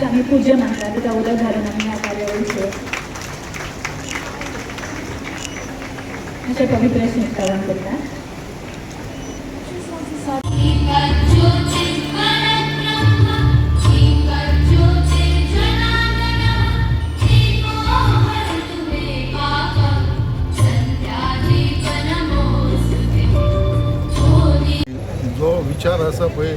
आम्ही पूज्य मानतात तिचा उलट घालून आम्ही या कार्यावळीचे अशा पवित्र संस्कारां करतात. जो विचार असा पळय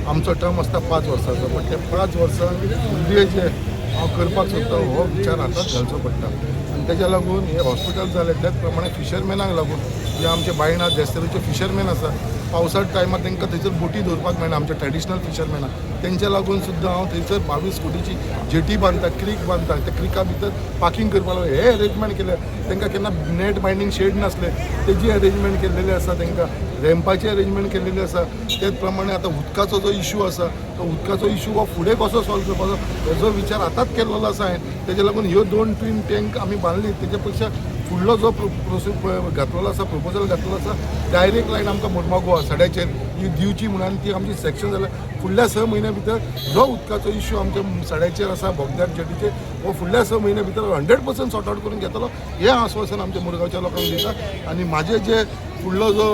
आमचो टर्म आसता 5 वर्सांचो, पण ते 5 वर्सां फुडले जे हांव करपाक सोदता हो विचार हातांत घालचो पडटा. आनी तेज्या लागून हे हॉस्पिटल जालें त्याच प्रमाणे फिशरमॅनाक लागून जे आमचे बायणा देस्तेरीचे फिशरमॅन आसा पावसाळ टायमार तांकां थंयसर बोटी दवरपाक मेळना. आमचे ट्रेडिशनल फिशरमॅनाक तेंच्या लागून सुद्दां हांव थंयसर 22 कोटीची जेटी बांदता, क्रीक बांदता. त्या क्रिका भितर पार्किंग करपाक लागले हे अरेंजमेंट केले. तांकां केन्ना नेट बायंडींग शेड नासले तेजी अरेंजमेंट केल्लेले आसा. तांकां रॅम्पाची अरेंजमेंट केल्लेली आसा. तेच प्रमाणे आतां उदकाचो जो इशू आसा तो उदकाचो इशू हो फुडें कसो सॉल्व करपाचो हेजो विचार आतांच केल्लो आसा हांवें. तेज्या लागून ह्यो 2 ट्वीन टँक आमी बांदली. तेज्या पेक्षा फुडलो जो घातलेलो आसा प्रपोजल घातलेलो आसा डायरेक्ट लायन आमकां मोरमागोवा सड्याचेर ही दिवची म्हणून ती आमची सेक्शन जाल्या फुडल्या 6 म्हयन्या भितर जो उदकाचो इशू आमच्या सड्याचेर आसा बोगद्यार जेटीचेर हो फुडल्या 6 म्हयन्या भितर 100% सॉर्ट आउट करून घेतलो हें आश्वासन आमच्या मुरगांवच्या लोकांक दिता. आनी म्हाजें जे फुडलो जो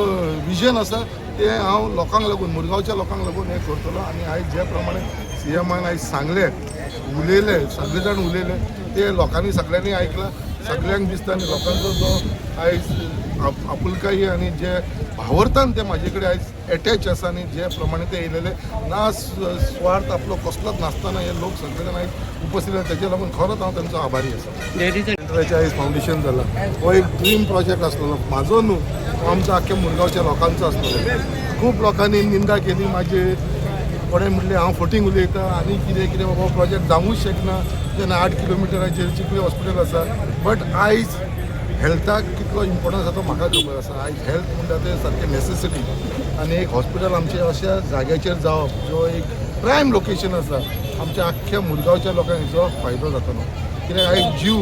विजन आसा तें हांव लोकांक लागून मुरगांवच्या लोकांक लागून हें करतलो. आनी आयज जे प्रमाणे CMन आयज सांगलें उलयले सगळे जाण उलयले ते लोकांनी सगळ्यांनी आयकलां. सगळ्यांक दिसता आनी लोकांचो जो आयज आपुलकाई आनी जे भावर्तान ते म्हाजे कडेन आयज एटॅच आसा आनी जे प्रमाणे ते येयलेले ना स्वार्थ आपलो कसलोच नासतना हे लोक सगळे जाण आयज उपस्थित आसा. तेजे लागून खरोच हांव तांचो आभारी आसा. आयज फावंडेशन जालां हो एक ड्रीम प्रोजेक्ट आसलेलो म्हाजो न्हू, हो आमच्या आख्ख्या मुरगांवच्या लोकांचो आसलेलो. खूब लोकांनी निंदा केली म्हाजेर. कोणें म्हणलें हांव फटींग उलयतां आनी कितें बाबा प्रोजेक्ट जावूंच शकना जेन्ना 8 किलोमिटराचेर चिखले हॉस्पिटल आसा. बट आयज हेल्थाक कितलो इम्पोर्टन्स आसा तो म्हाका खबर आसा. आयज हेल्थ म्हणटा तें सारकें नेसेसिटी आनी एक हॉस्पिटल आमचें अशा जाग्याचेर जावप जो एक प्रायम लोकेशन आसा आमच्या आख्ख्या मुरगांवच्या लोकांक हेचो फायदो जातलो. कित्याक आयज जीव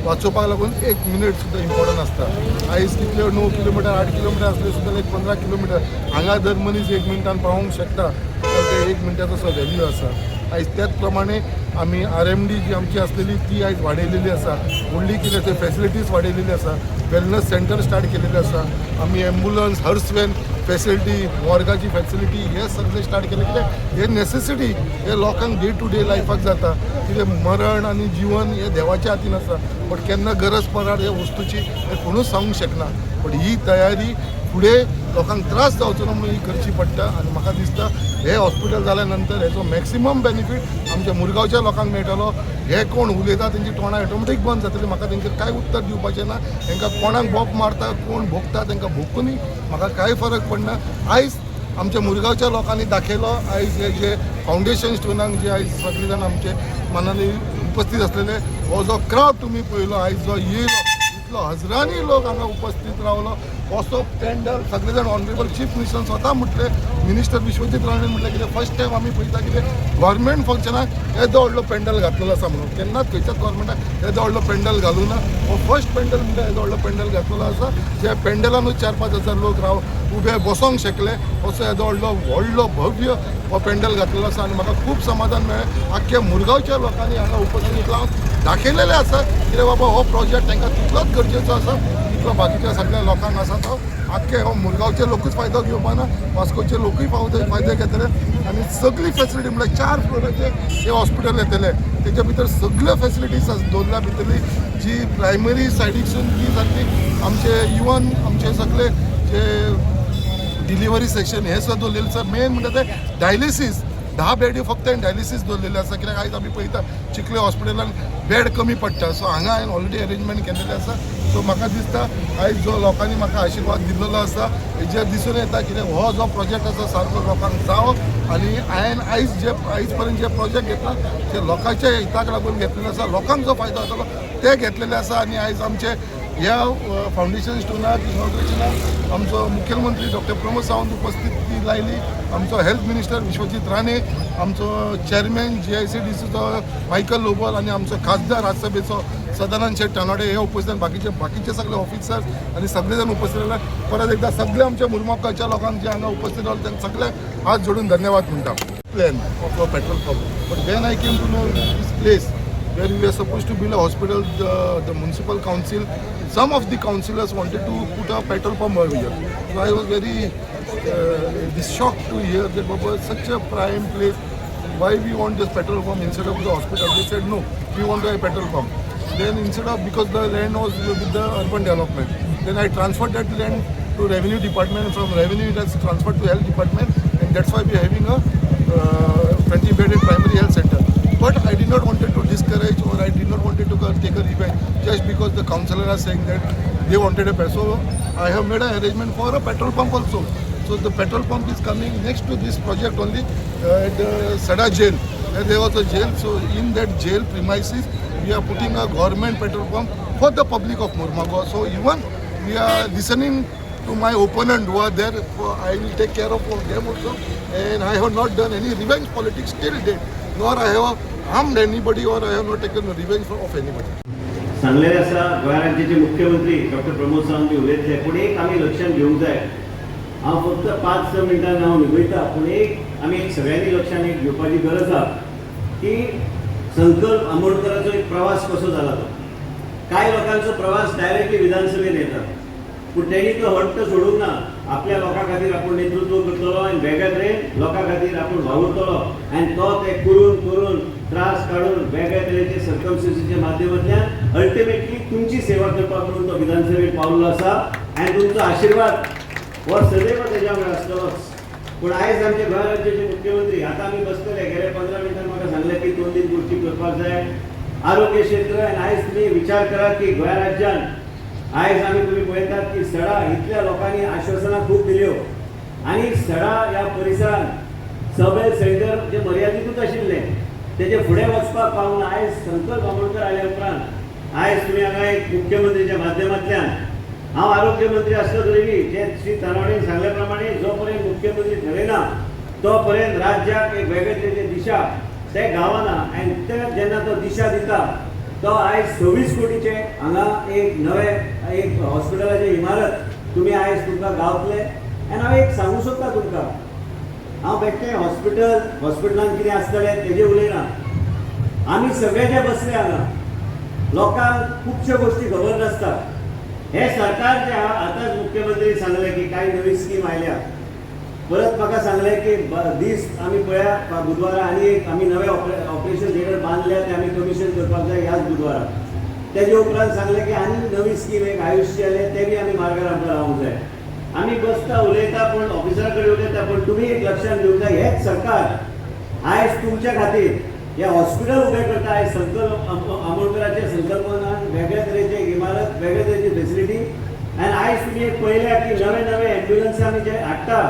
वाचोवपाक लागून 1 मिनीट सुद्दां इम्पोर्टंट आसता. आयज कितल्यो 9 किलोमिटर 8 किलोमिटर आसले सुद्दां एक 15 किलोमिटर हांगा जर मनीस 1 मिनटान पावूंक शकता तर ते 1 मिनटाचो असो व्हॅल्यू आसा. आयज त्याच प्रमाणे आमी RMD जी आमची आसलेली ती आयज वाडयलेली आसा. व्हडली कितें ते फॅसिलिटीज वाडयलेली आसा. वेलनस सेंटर स्टार्ट केलेले आसा. आमी एम्बुलन्स हर्सवॅन फॅसिलिटी मॉर्गाची फॅसिलिटी हे सगळे स्टार्ट केले. कित्याक हे नेसेसिटी हे लोकांक डे टू डे लायफाक जाता. कितें मरण आनी जिवन हे देवाच्या हातीन आसा. बट केन्ना गरज पडणार ह्या वस्तूची हे कोणूच सांगूंक शकना. बट ही तयारी फुडें लोकांक त्रास जावचो ना म्हणून ही करची पडटा. आनी म्हाका दिसता हे हॉस्पिटल जाल्या नंतर हेचो मॅक्सिमम बेनिफीट आमच्या मुरगांवच्या लोकांक मेळटलो. हे कोण उलयता तेंची तोंडां ऑटोमॅटीक बंद जातली. म्हाका तेंचेर कांय उत्तर दिवपाचें ना. तांकां कोणाक बोप मारता कोण भोगता तांकां भोगूनय म्हाका कांय फरक पडना. आयज आमच्या मुरगांवच्या लोकांनी दाखयलो. आयज हे जे फावंडेशन स्टोनाक जे आयज सगळे जाण आमचे मनांनी उपस्थित आसलेले हो जो क्रावड तुमी पळयलो आयज जो येयलो इतलो हजारांनी लोक हांगा उपस्थित रावलो असो पेंडल सगळे जाण ऑनरेबल चीफ मिनिस्टर स्वता म्हटले, मिनिस्टर विश्वजीत राणे म्हटले कितें फर्स्ट टायम आमी पळयता कितें गव्हर्मेंट फंक्शनाक येदो व्हडलो पेंडल घातलेलो आसा म्हणून. केन्नाच खंयच्याच गव्हर्मेंटाक येदो व्हडलो पेंडल घालूं ना. हो फर्स्ट पेंडल म्हणजे येदो व्हडलो पेंडल घातलेलो आसा. ज्या पेंडलानूच 4-5 हजार लोक उबे बसोंक शकले असो येदो व्हडलो भव्य हो पेंडल घातलेलो आसा. आनी म्हाका खूब समाधान मेळ्ळें. आख्ख्या मुरगांवच्या लोकांनी हांगा उपस्थित लावन दाखयलेलें आसा कितें बाबा हो प्रोजेक्ट तांकां तितलोच गरजेचो आसा जितलो बाकीच्या सगळ्या लोकांक आसा तो. आख्खे हो मुरगांवचे लोकूच फायदो घेवपा ना, वास्कोचे लोकूय फायदे घेतले. आनी सगळी फेसिलिटी म्हळ्यार 4 फ्लोराचे हे हॉस्पिटल येतले. तेच्या भितर सगळ्यो फेसिलिटीज दवरल्या भितरली जी प्रायमरी सायडीकसून ती सारकी आमचे इवन आमचे सगळे जे डिलिव्हरी सेक्शन हे सुद्दां दवरलेलें आसा. मेन म्हणटा तें डायलिसीस 10 बेडी फक्त डायलिसीस दवरलेले आसा. कित्याक आयज आमी पळयता चिखले हॉस्पिटलान बेड कमी पडटा. सो हांगा हांवें ऑलरेडी अरेंजमेंट केलेलें आसा. सो म्हाका दिसता आयज जो लोकांनी म्हाका आशिर्वाद दिल्लो आसा हेजेर दिसून येता कितें हो जो प्रोजेक्ट आसा सारको लोकांक जावप. आनी हांवें आयज पर्यंत जे प्रोजेक्ट घेतला ते लोकांच्या हिताक लागून घेतलेले आसा. लोकांक जो फायदो जातलो ते घेतलेले आसा. आनी आयज आमचे ह्या फावंडेशन स्टोनाक इनॉग्रेशनाक आमचो मुख्यमंत्री डॉक्टर प्रमोद सावंत उपस्थिती लायली. आमचो हेल्थ मिनिस्टर विश्वजीत राणे, आमचो चेअरमॅन GICDCचो मायकल लोबल आनी आमचो खासदार राज्यसभेचो सदानंद शेट टानोडे हे उपस्थित, बाकीचे सगळे ऑफिसर्स आनी सगळे जाण उपस्थित रावले. परत एकदा सगळे आमच्या मुरमुगांवच्या लोकांक जे हांगा उपस्थित रावले तांकां सगळ्यांक हात जोडून धन्यवाद म्हणटा. Plan of a petrol pump, but when I came to know this place where we were supposed to build a hospital, the municipal council, some of the councillors wanted to put a petrol pump over here. So I was very shocked to hear that Baba, such a prime place, why we want this petrol pump instead of the hospital. They said no, we want a petrol pump. Then instead of, because the land was with the urban development, then I transferred that land to revenue department. From revenue it has transferred to health department, and that's why we are having a 20-bedded primary health center. But I did not wanted to discourage, or I did not wanted to take a revenge just because the councillor are saying that they wanted a petrol. So I have made an arrangement for a petrol pump also. So the petrol pump is coming next to this project only at the Sada jail. There was a jail. So in that jail premises, we are putting a government petrol pump for the public of Mormugao. So even we are listening to my opponent who are there. I will take care of them also. And I have not done any revenge politics till date. Nor I have harmed anybody, or I have not taken revenge of anybody. सांगलेले आसा गोंय राज्याचे मुख्यमंत्री doctor Pramod Sawant उलयतले, पूण एक आमी लक्षात घेवंक जाय. हांव फक्त 5-6 मिनटांनी हांव निवयता, पूण आमी सगळ्यांनी लक्षात घेवपाची गरज आसा की संकल्प आंबोडकराचो एक प्रवास कसो जाला तो. कांय लोकांचो प्रवास डायरेक्टली विधानसभेत येता, पूण तेणी तो हट्ट सोडूंक ना. आपल्या लोकां खातीर आपूण नेतृत्व करतलो आनी वेगळ्या तरेन लोकां खातीर आपूण वावुरतलो. आनी तो ते करून त्रास काडून वेगळ्या तरेचे सर्कमस्टन्सीच्या माध्यमांतल्यान अल्टिमेटली तुमची सेवा करपाक म्हणून तो विधानसभेत पावल्लो आसा. आनी तुमचो आशिर्वाद हो सदैव तेज्या वांगडा आसतलोच. पूण आयज आमचे गोंय राज्याचे मुख्यमंत्री, आतां आमी बसतले, गेल्या 15 मिनटान म्हाका सांगलें की 2-3 गोश्टी करपाक जाय. आरोग्य क्षेत्र, आनी आयज तुमी विचार करात की गोंय राज्यान आयज आमी तुमी पळयतात की सडा इतल्या लोकांनी आश्वासनां खूब दिल्यो, आनी सडा ह्या परिसरांत सब हेल्थ सेंटर जे मर्यादितूच आशिल्ले तेजे फुडें वचपाक पावना. आयज संकल्प आंबोडकर आयल्या उपरांत आयज तुमी हांगा एक मुख्यमंत्रीच्या माध्यमांतल्यान, हांव आरोग्य मंत्री आसलो तरी जे श्री तानावडेन सांगले प्रमाणे जो पर्यंत मुख्यमंत्री ठरयना तो पर्यंत राज्याक एक वेगळे तरेची दिशा ते गावना. आनी ते जेन्ना तो दिशा दिता तो आयज 26 कोटीचे हांगा एक नवे हॉस्पिटलाची इमारत तुमी आयज तुमकां गावतले. आनी हांव एक सांगूं सोदता तुमकां, हांव बेश्टें हॉस्पिटलांत कितें आसतलें तेजें उलयना. आमी सगळे जे बसले हांगा लोकांक खुबश्यो गोश्टी खबर नासता. हे सरकार जे आतांच मुख्यमंत्री सांगले की कांय नवी स्कीम आयल्या. परत म्हाका सांगले की दीस आमी पळया बुधवारा आनी एक आमी नवे ऑपरेशन थिएटर बांदल्या ते आमी कमिशन करपाक जाय ह्याच बुधवारा. तेजे उपरांत सांगले की आनी नवी स्कीम एक आयुश्य आयले ते बी आमी मार्गार आमकां लावंक जाय. आमी बसता उलयता पूण ऑफिसरा कडेन उलयता, पूण तुमी एक लक्षात घेवंक जाय हेच सरकार आयज तुमच्या खातीर हे हॉस्पिटल उबें करता. आयज संकल्प आंबोडकराचे संकल्पनान वेगळ्या तरेची इमारत, वेगळ्या तरेची फेसिलिटी. आनी आयज तुमी एक पळयल्या की नवे एम्ब्युलन्स आमी जे हाडटा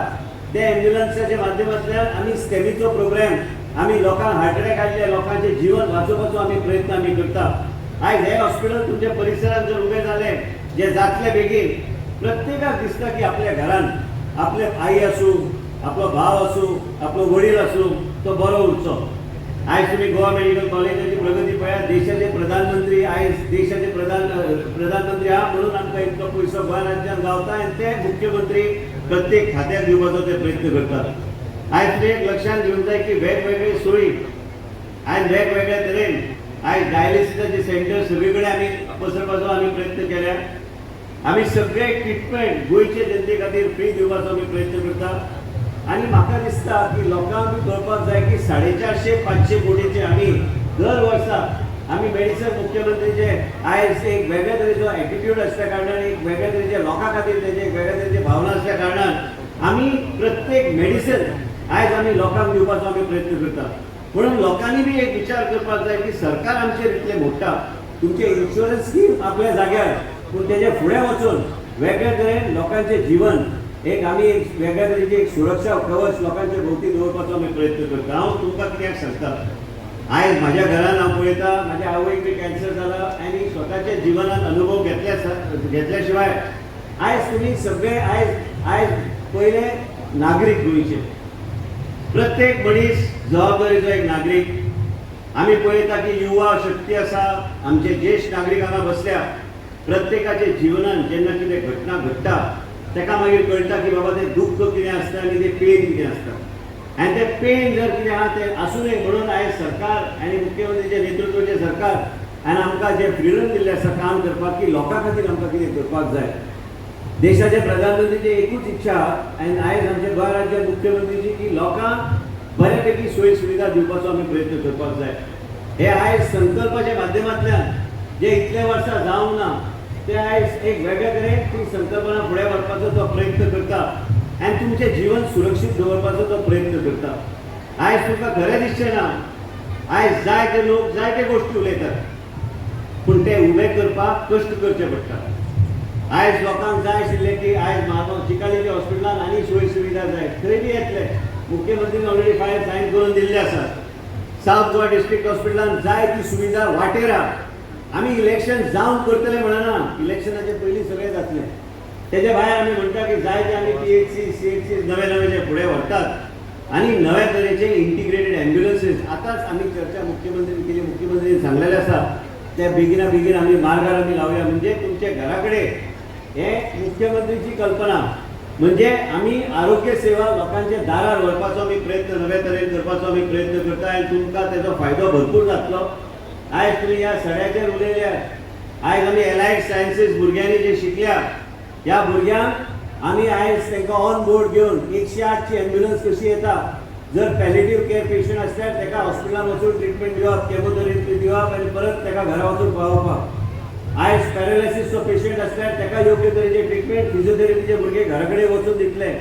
ते एम्ब्युलन्साच्या माध्यमांतल्यान आमी स्कॅमीचो प्रोग्राम आमी लोकांक हार्ट अटॅक आयिल्ले लोकांचे जीवन वाचोवपाचो आमी प्रयत्न आमी करता. आयज हे हॉस्पिटल तुमच्या परिसरांत जर उबें जालें जे जातले बेगीन प्रत्येकाक दिसता की आपल्या घरात आपले आई असू, आपलो भाव असू, आपलो वडील असू, तो बरो उरचो. आयज तुम्ही गोवा मेडिकल कॉलेजाची प्रगती पळयात. देशाचे प्रधानमंत्री आयज देशाचे प्रधानमंत्री हा म्हणून आमकां इतको पयसो गोंय राज्यांत गावता आनी ते मुख्यमंत्री प्रत्येक खात्याक दिवपाचो ते प्रयत्न करतात. आयज तुमी एक लक्षात घेवंक जाय की वेगवेगळे सोयी आयज वेगवेगळ्या तरेन आयज डायलिसिसाचे सेंटर सगळीकडे आमी पसरपाचो आमी प्रयत्न केल्या. आमी सगळे ट्रिटमेंट गोंयचे जनते खातीर फ्री दिवपाचो आमी प्रयत्न करता. आणि म्हाका दिसता की लोकांक बी कळपाक जाय की 450-500 कोटीचे आमी दर वर्सा आमी मेडिसन मुख्यमंत्रीचे आयज एक वेगळ्या तरेचो एटिट्यूड आसल्या कारणान एक वेगळ्या तरेचे लोकां खातीर तेजे एक वेगळ्या तरेची भावना आसल्या कारणान आमी प्रत्येक मेडिसन आयज आमी लोकांक दिवपाचो आमी प्रयत्न करता. म्हणून लोकांनी बी एक विचार करपाक जाय की सरकार आमचेर इतले मोडटा. तुमचे इन्शुरन्स स्कीम आपल्या जाग्यार पूण तेजे फुडें वचून वेगळ्या तरेन लोकांचें जीवन एक आमी एक वेगळ्या तरेची एक सुरक्षा कवच लोकांच्या भोवती दवरपाचो आमी प्रयत्न करता. हांव तुमकां कित्याक सांगता, आयज म्हाज्या घरान हांव पळयता म्हाज्या आवयक बी कॅन्सर जाला आनी स्वताच्या जिवनात अनुभव घेतल्या शिवाय आयज तुमी सगळे आयज पयले नागरीक गोंयचे प्रत्येक मनीस जबाबदारीचो एक नागरीक. आमी पळयता की युवा शक्ती आसा, आमचे ज्येश्ठ नागरीक हांगा बसल्या. प्रत्येकाच्या जिवनात जेन्ना कितें घटना घडटा तेका मागीर कळटा की बाबा ते दुख्ख कितें आसता आनी ते पेन कितें आसता. आनी ते पेन जर कितें आहा तें आसूं नये म्हणून आयज सरकार आनी मुख्यमंत्रीचे नेतृत्वाचे सरकार आनी आमकां जे फ्रिडम दिल्लें आसा काम करपाक की लोकां खातीर आमकां कितें करपाक जाय. देशाचे प्रधानमंत्रीची एकूच इच्छा आनी आयज आमच्या गोंय राज्यात मुख्यमंत्रीची की लोकांक बऱ्यापैकी सोयी सुविधा दिवपाचो आमी प्रयत्न करपाक जाय. हे आयज संकल्पाच्या माध्यमांतल्यान जे इतले वर्सां जावंक ना ते आयज एक वेगळ्या तरेन ती संकल्पना फुडें व्हरपाचो तो प्रयत्न करता आनी तुमचें जीवन सुरक्षीत दवरपाचो तो प्रयत्न करता. आयज तुमकां खरें दिसचें ना, आयज जायते लोक जायते गोश्टी उलयतात पूण ते उबें करपाक कश्ट करचे पडटा. आयज लोकांक जाय आशिल्लें की आयज म्हाका चिकालीच्या हॉस्पिटलांत आनी सोयी सुविधा जाय, थंय बी येतले. मुख्यमंत्रीन ऑलरेडी फायल सायन करून दिल्ले आसा. सावथ गोवा डिस्ट्रिक्ट हॉस्पिटलांत जाय ती सुविधा वाटेर आहा. आमी इलेक्शन जावन करतले म्हणना, इलेक्शनाचे पयलीं सगळें जातलें. तेजे भायर आमी म्हणटा की जाय ते आमी PHC, CHC नवे जे फुडें व्हरतात आनी नव्या तरेचे इंटिग्रेटेड एम्ब्युलन्सीस आतांच आमी चर्चा मुख्यमंत्रीन केली. मुख्यमंत्रीन सांगलेलें आसा त्या बेगिना बेगीन आमी मार्गार आमी लावया. म्हणजे तुमच्या घरा कडेन हे मुख्यमंत्रीची कल्पना म्हणजे आमी आरोग्य सेवा लोकांच्या दारार व्हरपाचो आमी प्रयत्न नव्या तरेन करपाचो आमी प्रयत्न करता आनी तुमकां तेजो फायदो भरपूर जातलो. आयज तुमी ह्या सड्याचेर उलयल्यात. आयज आमी एलायड सायन्सीस भुरग्यांनी जे शिकल्या ह्या भुरग्यांक आमी आयज तांकां ऑन बोर्ड घेवन 108 ची एम्ब्युलन्स कशी येता. जर पॅलिएटिव्ह केअर पेशंट आसल्यार ताका हॉस्पिटलांत वचून ट्रिटमेंट दिवप, केमोथेरपी दिवप आनी परत ताका घरा वचून पावोवपाक. आयज पॅरालायसीसचो पेशंट आसल्यार ताका योग्य तरेचे ट्रिटमेंट फिजिओथेरपीचे भुरगे घरा कडेन वचून दितले.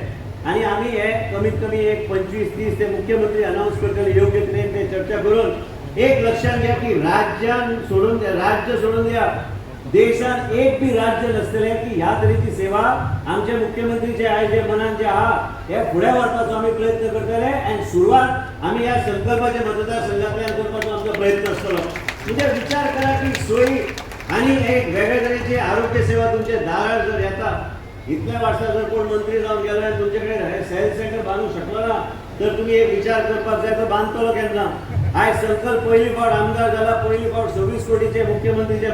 आनी आमी हे कमीत कमी एक 25-30 ते मुख्यमंत्री अनावन्स करतले योग्य तरेन ते चर्चा करून. एक लक्षात घ्या की राज्य सोडून द्या, देशात एक बी राज्य नसतलें की ह्या तरेची सेवा आमचे मुख्यमंत्रीचे आयज जे मनान जे आहा हे फुडें व्हरपाचो आमी प्रयत्न करतले आनी सुरवात आमी ह्या संकल्पाच्या मतदारसंघांतल्यान करपाचो आमचो प्रयत्न आसतलो. म्हणजे विचार करा की सोयी आनी एक वेगळ्या तरेची आरोग्य सेवा तुमच्या दारार जर येता. इतल्या वर्सां जर कोण मंत्री जावन गेलो आनी तुमचे कडेन हेल्थ सेंटर बांदूंक शकलो ना तर तुमी एक विचार करपाक जाय तो बांदतलो केन्ना. आयज संकल्प पयली फावट आमदार जाला, पयली फावट 26 कोटीचे मुख्यमंत्रीचे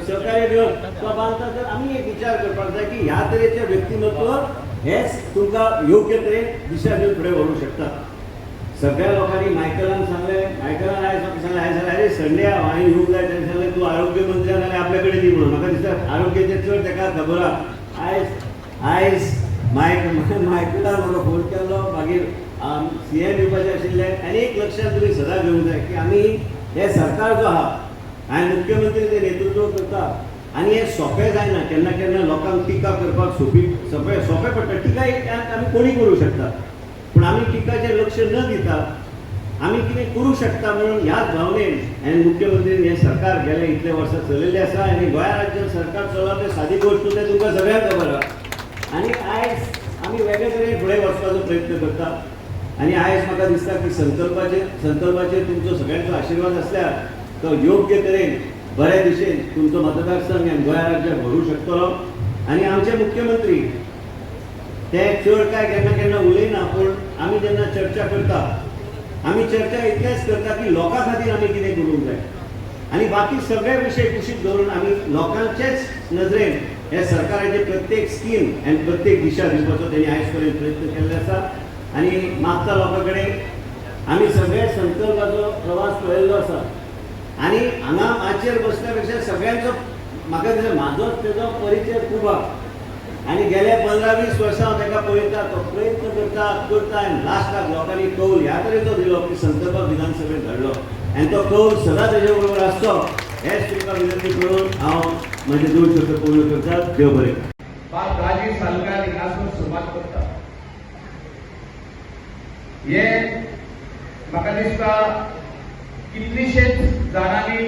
सहकार्य घेवन तो बांदता. तर आमी एक विचार करपाक जाय की ह्या तरेचे व्यक्तिमत्व हेच तुमकां योग्य तरेन दिशा दिवन फुडें व्हरूंक शकता. सगळ्या लोकांनी मायकलान आयज म्हाका सांगलें अरे संडे हांवें येवंक जाय ताणें सांगलें तूं आरोग्य मंत्री जाल्यार आपल्या कडेन दी म्हणून. म्हाका दिसता आरोग्याचें चड ताका खबर आहा. आयज मायकलान म्हाका फोन केल्लो मागीर CM येवपाचें आशिल्लें. आनी एक लक्षात तुमी सदां घेवंक जाय की आमी हे सरकार जो आहा आनी मुख्यमंत्री ते नेतृत्व करता आनी हे सोंपें जायना. केन्ना केन्ना लोकांक टिका करपाक सोंपें पडटा. टिका आमी कोणी करूं शकता पूण आमी टिकाचेर लक्ष न दिता आमी कितें करूं शकता म्हणून ह्याच भावनेन आनी मुख्यमंत्रीन हें सरकार गेले इतले वर्सां चलयल्लें आसा. आनी गोंया राज्यांत सरकार चलप तें सादी गोश्ट तें तुमकां सगळ्यांक खबर आहा. आनी आयज आमी वेगळे तरेन फुडें वचपाचो प्रयत्न करता. आनी आयज म्हाका दिसता की संकल्पाचेर तुमचो सगळ्यांचो आशिर्वाद आसल्यार तो योग्य तरेन बऱ्या दिशेन तुमचो मतदारसंघ आनी गोंया राज्याक व्हरूंक शकतलो. आणि आमचे मुख्यमंत्री ते चड काय केन्ना केन्ना उलयना, पूण आमी जेन्ना चर्चा करता आमी चर्चा इतलेंच करता की लोकां खातीर आमी कितें करूंक जाय आणि बाकी सगळे विषय कुशीक धरून आमी लोकांचेच नजरेन हे सरकाराचे प्रत्येक स्कीम आनी प्रत्येक दिशा दिवपाचो त्यांनी आयज पर्यंत प्रयत्न केल्ले आसा आणि मागता लोकां कडेन आमी सगळे संकल्पाचो प्रवास पळयल्लो आसा आणि हांगा माचयेर बसल्या पेक्षा सगळ्यांचो म्हाका दिसता म्हाजो तेजो परिचय खूब आसा आणि गेल्या 15-20 वर्सां हांव ताका पळयता, तो प्रयत्न करता आनी लास्टाक लोकांनी कौल ह्या तरेचो दिलो की संकल्प विधानसभेत धाडलो आणि तो कौल सदांच तेजे बरोबर आसचो हेच तुमकां विनंती करून हांव म्हजे 2 शब्द पूर्ण करता. देव बरें. बाब राजीव सालकार हिंगासून सुरवात करता. हे म्हाका दिसता कितलीशेच जाणांनी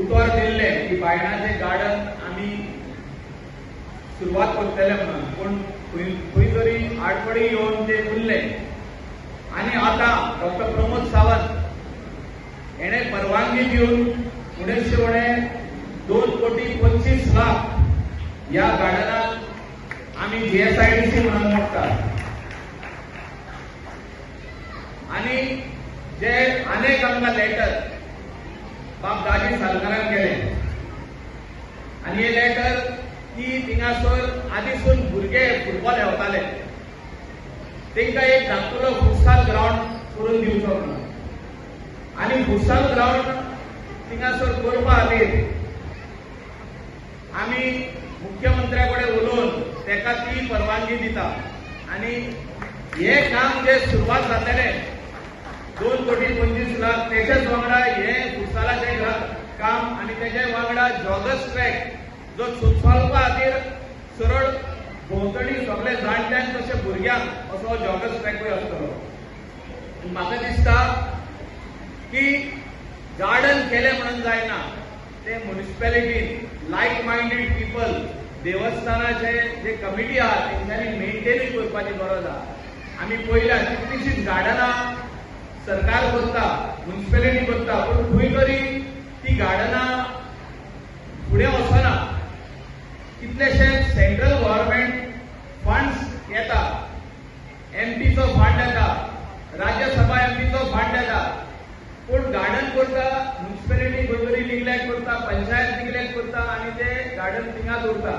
उतर दिल्ले की बायणाचें गार्डन आमी सुरवात करतले म्हणून, पूण खंय तरी आडपडी येवन ते उरले आणि आता डॉक्टर प्रमोद सावंत हेणे परवानगी दिवन 2,25,00,000 या गार्डनाक आमी GSIDC म्हणून मोडटा आणि जे अनेक आमकां लेटर बाब दाजी सालकारान केले आणि हे लेटर की थिंगासर आदीसून भुरगे फुटबॉल खेळटाले तांकां एक धाकटुलो फुटसाल ग्राउंड करून दिवचो म्हणून आणि फुटसाल ग्राउंड थिंगासर करपा खातीर आमी मुख्यमंत्र्या कडेन उलोवन ताका ती परवानगी दिता आणि हे काम जे सुरवात जातले 2,25,00,000 तेच्याच वांगडा हे फुटसालाचे काम आणि तेजे वांगडा जॉगर्स ट्रॅक जो चलपा खातीर सरळ भोंवतणी सगळे जाणट्यांक तशें भुरग्यांक असो जॉगर्स ट्रॅकूय आसतलो. म्हाका दिसता की गार्डन केले म्हणून जायना, ते म्युनिसिपॅलिटीन लायक मायंडेड पीपल देवस्थानाचे जे कमिटी आहा तेंच्यांनी मेंटेनूय करपाची गरज आहा. आमी पयल्या कितलीशींच गार्डनां सरकार करता, म्युनिसिपॅलिटी करता, पूण खंय तरी ती गार्डनां फुडें वचना. कितलेशे सेंट्रल गव्हर्नमेंट फंड्स येता, MP चो फंड येता, राज्यसभा MP चो फंड येता, पूण गार्डन करता म्युनिसिपॅलिटी खंय तरी निग्लेक्ट करता, पंचायत निग्लेक्ट करता आणि ते गार्डन थिंगाच उरता.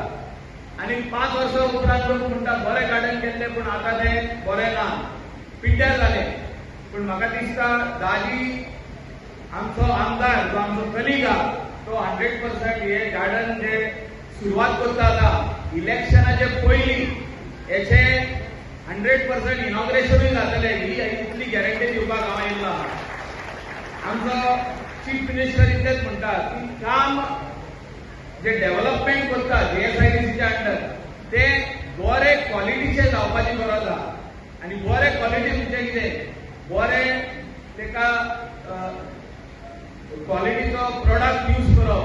आणि 5 वर्सां उपरांत लोक म्हणटा बरें गार्डन केल्ले पूण आतां ते बरें ना, पिड्ड्यार जाले. पूण म्हाका दिसता दाजी आमचो आमदार जो आमचो कलीग आहा तो 100% हे गार्डन जे सुरवात करता आता इलेक्शनाचे पयलीं हेचे 100% इनॉग्रेशनूय जातले ही इतली गॅरंटी दिवपाक हांव आयिल्लो आहा. आमचो चीफ मिनिस्टर इतलेंच म्हणटा की काम जे डेव्हलपमेंट करता GSIDCच्या अंडर ते बरे क्वॉलिटीचे जावपाची गरज आहा. आणि बरे क्वॉलिटी म्हणजे कितें, बरें तेका क्वॉलिटीचो प्रोडक्ट यूज करप,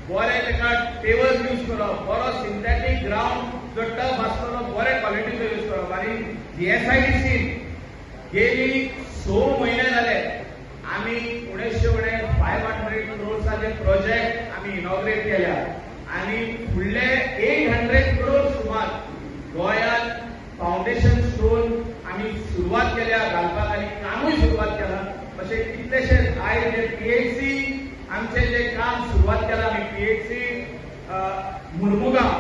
बरे तेका पेवर्स यूज करप, बरो सिंथेटीक ग्राउंड जो टफ आसतलो बरे क्वॉलिटीचो यूज करप. आणि GSIDC गेली 6 म्हयने जाले आमी 500 करोडसाचे प्रोजेक्ट आमी इनॉग्रेट केल्या आणि फुडले 800 करोड सुमार गोंयांत फाउंडेशन स्टोन आमी सुरवात केल्या घालपाक आणि कामूय सुरवात केला. अशें कितलेशेच आयज जे PHC आमचे जे काम सुरवात केला आमी PHC मुर्मुगांव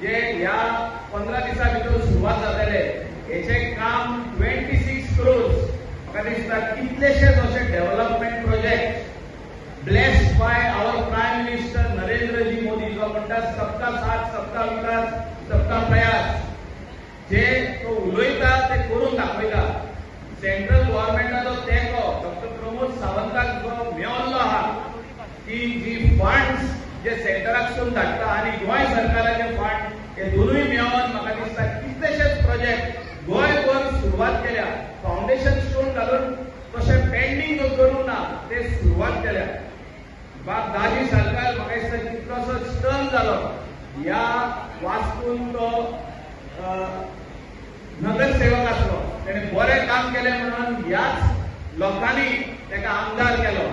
जे ह्या 15 दिसां भितर सुरवात जातले हेचे काम 26 करोड. म्हाका दिसता कितलेशेच अशे development project blessed by our prime minister Narendraji Modi जो म्हणटा सबका साथ सबका विकास सबका प्रयास जे तो उलयता ते करून दाखयता. सेंट्रल गव्हर्नमेंटाचो तेंको डॉक्टर प्रमोद सावंताक जो मेळिल्लो आहा की जी फंड्स जे सेंटराकसून धाडटा आणि गोंय सरकाराचे फंड हे दोनूय मेळोन म्हाका दिसता कितलेशेच प्रोजेक्ट गोंयभर सुरवात केल्या. फाउंडेशन स्टोन घालून तशें पेंडींग करूं ना, ते सुरवात केल्या. बाब दाजी सरकार म्हाका दिसता कितलोसोच टर्न जालो ह्या वास्कून तो नगरसेवक आसलो, तेणें बरें काम केलें म्हणून ह्याच लोकांनी ताका आमदार केलो.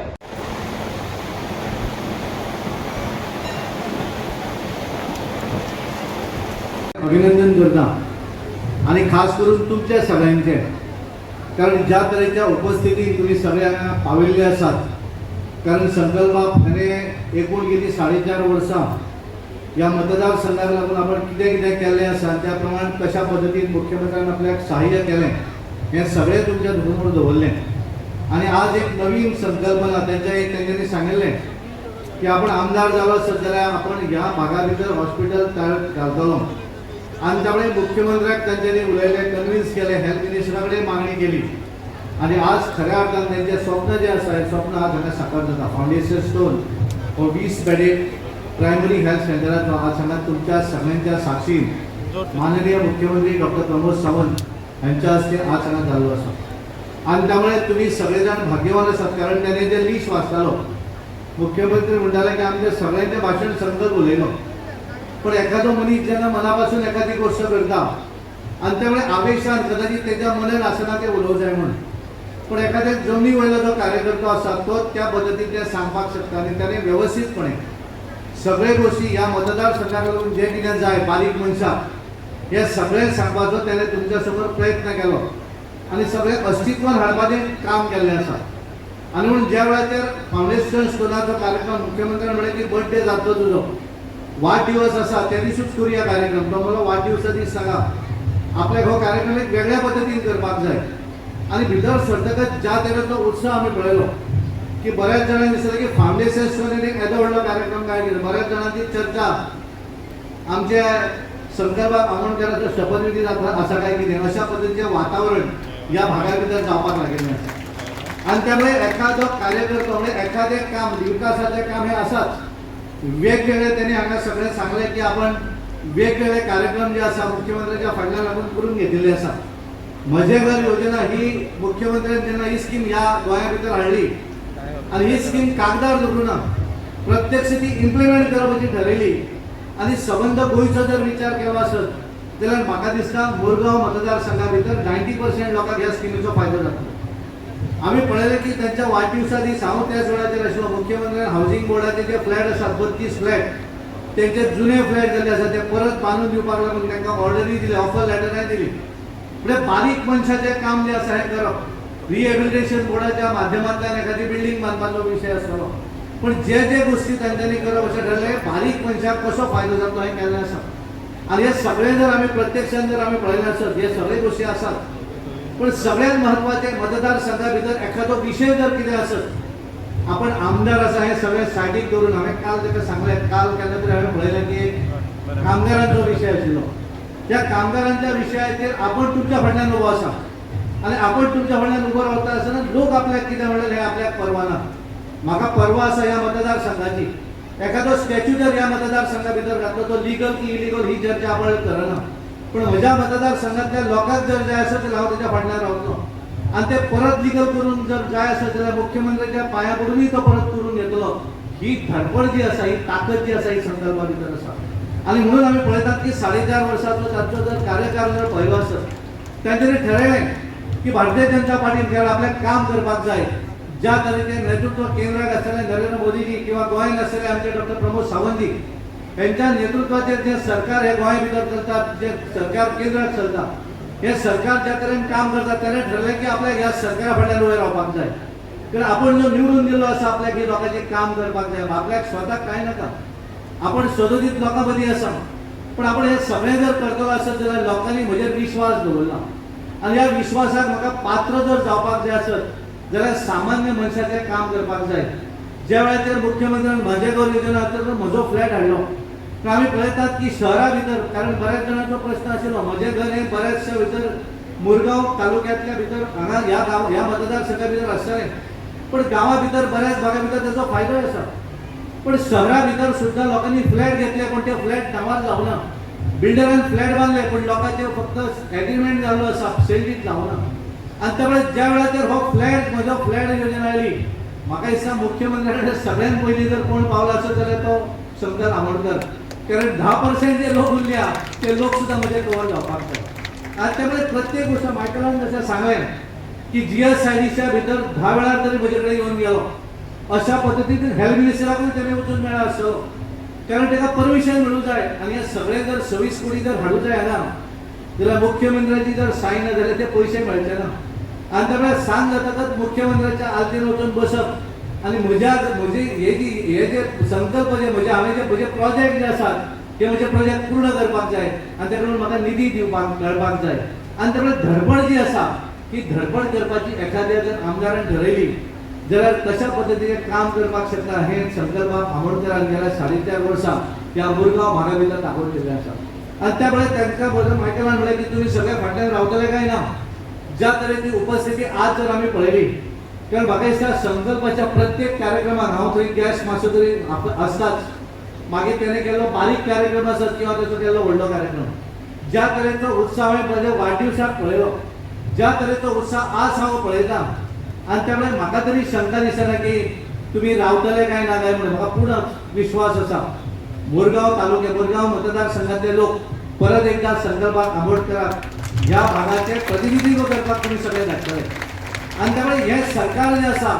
अभिनंदन करता आणि खास करून तुमच्या सगळ्यांचे, कारण ज्या तरेच्या उपस्थितीत तुम्ही सगळ्यांना पाविल्ले आसात. कारण संकल्पाक हाणें एकूण किती 4.5 वर्सां ह्या मतदारसंघाक लागून आपण कितें कितें केल्लें आसा त्या प्रमाण कशा पद्दतीन मुख्यमंत्र्यान आपल्याक सहाय्य केलें हें सगळें तुमच्या समोर दवरलें. आणि आज एक नवीन संकल्पना तेंच्यांनी सांगिल्लें की आपण आमदार जालो आसत जाल्यार आपण ह्या भागा भितर हॉस्पिटल घालतलो. आणि त्यामुळे मुख्यमंत्र्याक त्यांच्यानी उलयलें, कन्विन्स केलें, हेल्थ मिनिस्टरा कडेन मागणी केली. आणि आज खऱ्या अर्थान त्यांचें स्वप्न जें आसा हें स्वप्न आज हांगा साकार जाता. फावंडेशन स्टोन हो 20 बेडेड प्रायमरी हेल्थ सेंटराचो आज हांगा तुमच्या सगळ्यांच्या साक्षीन माननीय मुख्यमंत्री डॉक्टर प्रमोद सावंत यांच्या हस्ते आज हांगा जाल्लो आसा. आणि त्यामुळे तुम्ही सगळे जाण भाग्यवान आसात, कारण त्याने जे लिस्ट वाचतालो मुख्यमंत्री म्हणटाले की आमच्या सगळ्यांचें भाशण संकल्प उलयलो. पण एखादो मनीस जेन्ना मनापासून एखादी गोष्ट करता आणि त्यामुळे आवेशान कदाचित त्याच्या मनात आसना ते उलोवंक जाय म्हणून, पण एखाद्या जमनी वयलो जो कार्यकर्तो आसा तो त्या पद्दतीन सांगपाक शकता. आणि त्याने व्यवस्थितपणे सगळे गोष्टी ह्या मतदारसंघाक लागून जे कितें जाय बारीक मनशाक हे सगळें सांगपाचो त्याने तुमच्या समोर प्रयत्न केलो आणि सगळे अस्तित्वान हाडपाचें काम केल्लें आसा. आणि म्हणून ज्या वेळाचेर फावंडेशन स्टोनाचो कार्यक्रम मुख्यमंत्र्यान म्हळें की बर्थडे जातलो तुजो, वाढदिवस आसा त्या दिसूच करुया कार्यक्रम. तो म्हणलो वाढदिवसा दीस सांगा, आपल्याक हो कार्यक्रम एक वेगळ्या पद्दतीन करपाक जाय. आणि भितर सरतकच ज्या तरेचो उत्साह आमी पळयलो की बऱ्याच जाणांनी दिसलें की फावंडेशन स्टोनान एक येदो व्हडलो कार्यक्रम काय केलो. बऱ्याच जाणांची चर्चा आमचे संकल्पाक आमोणकराचो शपथविधी आसा काय कितें अशा पद्दतीचें वातावरण ह्या भागा भितर जावपाक लागिल्लें आसा. आणि त्यामुळे एखादो कार्यकर्तो म्हणजे एखादें काम विकासाचें काम हे आसाच. वेगवेगळे त्यांनी हांगा सगळें सांगलें की आपण वेगवेगळे कार्यक्रम जे आसा मुख्यमंत्र्याच्या फाटल्यान लागून करून घेतिल्ले आसा. म्हजे घर योजना ही मुख्यमंत्र्यान जेन्ना ही स्कीम ह्या गोंया भितर हाडली आणि ही स्कीम कागदार दवरूं ना, प्रत्यक्ष ती इम्प्लिमेंट करपाची ठरयली. आणि सबंद गोंयचो जर विचार केलो आसत जाल्यार म्हाका दिसता मुरगांव मतदारसंघा भितर 90% लोकांक ह्या स्किमीचो फायदो जातलो. आम्ही पळयलें की त्यांच्या वाढदिवसा दीस हांव त्याच वेळाचेर आशिल्लो. मुख्यमंत्र्यान हावजींग बोर्डाचे जे फ्लॅट आसात 32 फ्लॅट तेंचे जुने फ्लॅट जाल्ले आसा ते परत बांदून दिवपाक लागून तांकां ऑर्डरी दिली, ऑफर लेटराय दिली. म्हणजे बारीक मनशाचें काम जे आसा हें करप. रिहेबिलिटेशन बोर्डाच्या माध्यमांतल्यान एखादी बिल्डींग बांदपाचो विशय आसतलो, पण जे जे गोष्टी तांच्यांनी करप अशें ठरलें बारीक मनशाक कसो फायदो जातलो हें केल्लें आसा. आणि हे सगळें जर आमी प्रत्यक्षान जर आमी पळयलें आसत हे सगळे गोष्टी आसात. पण सगळ्यात महत्वाचे मतदारसंघा भितर एखादो विशय जर कितें आसत आपण आमदार आसा हे सगळे सायडीक दवरून हांवें काल ताका सांगलें, काल केन्ना तरी हांवें पळयलें की कामगारांचो विशय आशिल्लो. त्या कामगारांच्या विशयाचेर आपण तुमच्या फाटल्यान उबो आसा आणि आपण तुमच्या फाटल्यान उबो रावता आसतना लोक आपल्याक कितें म्हणलें हें आपल्याक परवा ना. म्हाका परवा आसा ह्या मतदारसंघाची. एखादो स्टॅच्यू जर ह्या मतदारसंघा भितर घातलो तो लिगल की इलिगल ही चर्चा आपण करना, पण म्हज्या मतदारसंघातल्या लोकांक जर जाय आसत जाल्यार हांव ताच्या फाटल्यान रावतलो. आणि ते परत लिगल करून जर जाय आसत जाल्यार मुख्यमंत्र्याच्या पांया पडूनय तो परत करून घेतलो. ही धडपड जी आसा, ही ताकद जी आसा ही संकल्पा भितर आसा. आणि म्हणून आम्ही पळयतात की 4.5 वर्साचो तांचो जर कार्यकाळ जर पळयलो आसत तांच्यांनी ठरयलें की भारतीय जनता पार्टीन केवळ आपल्याक काम करपाक जाय. ज्या तरेचें नेतृत्व केंद्राक आसलेले नरेंद्र मोदीजी किंवा गोंयांत आसलेले आमचे डॉक्टर प्रमोद सावंतजी यांच्या नेतृत्वाचेर जे सरकार हे गोंया भितर चलतात, जे सरकार केंद्रात चलता, हे सरकार ज्या तरेन काम करता त्याने ठरलें की आपल्याक ह्या सरकारा फाटल्यान उबे रावपाक जाय. कारण आपण जो निवडून दिल्लो आसा आपल्याक ही लोकांचें काम करपाक जाय. आपल्याक स्वताक कांय नाका, आपण सदोदीत लोकां मदीं आसा, पण आपण हे सगळें जर करतलो आसत जाल्यार लोकांनी म्हजेर विश्वास दवरला. आणि ह्या विश्वासाक म्हाका पात्र जर जावपाक जाय आसत जाल्यार सामान्य मनशाचें काम करपाक जाय. ज्या वेळाचेर मुख्यमंत्र्यान म्हाजे घर योजना तर म्हजो फ्लॅट हाडलो. पण आमी पळयतात की शहरा भितर, कारण बऱ्याच जाणांचो प्रश्न आशिल्लो म्हजें घर हें बऱ्याचशा भितर मुरगांव तालुक्यांतल्या भितर हांगा ह्या मतदारसंघा भितर आसतलें, पण गांवां भितर बऱ्याच भागा भितर ताचो फायदो आसा. पण शहरा भितर सुद्दां लोकांनी फ्लॅट घेतले, पण ते फ्लॅट नांवार जावना. बिल्डरान फ्लॅट बांदले पण लोकांचे फक्त एग्रीमेंट जाल्लो आसा, सेल्डीत जावना. आणि त्यामुळे ज्या वेळाचेर हो फ्लॅट म्हजो फ्लॅट योजना आयली म्हाका दिसता मुख्यमंत्र्याकडे सगळ्यात पयलीं जर कोण पावला आसत जाल्यार तो शंकर आमोणकर. कारण 10% जे लोक उरल्या ते लोक सुद्धा म्हजे कवर जावपाक जाय. आणि त्यामुळे प्रत्येक गोष्ट मायकलान जशें सांगलें की GSIDच्या भितर 10 वेळार तरी म्हजे कडेन येवन गेलो. अशा पद्दतीन हेल्थ मिनिस्टराकूय तेणे वचून मेळ्ळा आसतलो. कारण ताका परमिशन मेळूं जाय आनी हे सगळे जर 26 कोटी जर हाडूं जाय हांगा जाल्यार मुख्यमंत्र्याची जर सायन ना जाल्यार ते पयशे मेळचे ना आनी त्या सांग जातकच मुख्यमंत्र्याच्या आलतीन वचून बसप आनी हे जे संकल्प जे म्हजे प्रोजेक्ट जे आसात ते म्हजे प्रोजेक्ट पूर्ण करपाक जाय आनी ताका लागून म्हाका निधी दिवपाक मेळपाक जाय आनी त्या धडपड जी आसा ती धडपड करपाची एखाद्या जर आमदारान ठरयली जाल्यार कशा पद्दतीने काम करपाक शकता हे संकल्पाक आमोणकरान गेल्या 4.5 वर्सां त्या मुरगांव भागा भितर ताकद केल्ली आसा आनी त्या वेळार तांकां बरोबर मायकलान म्हळें की तुमी सगळे फाटल्यान रावतले काय ना ज्या तरेची उपस्थिती आज जर आमी पळयली तर म्हाका दिसता संकल्पाच्या प्रत्येक कार्यक्रमाक हांव थंय गॅस मातसो तरी आसताच मागीर तेणें केल्लो बारीक कार्यक्रम आसत किंवा ताचो केल्लो व्हडलो कार्यक्रम ज्या तरेचो उत्साह हांवें म्हज्या वाडदिवसाक पळयलो ज्या तरेचो उत्साह आज हांव पळयता आनी त्या वेळार म्हाका तरी शंका दिसना की तुमी रावतले काय ना काय म्हणून म्हाका पूर्ण विश्वास आसा मुरगांव मतदारसंघातले लोक परत एकदा संकल्पाक आंबोडकराक ह्या भागाचे प्रतिनिधित्व करपाक तुमी सगळे धाडटले आनी त्यामुळे हे सरकार जे आसा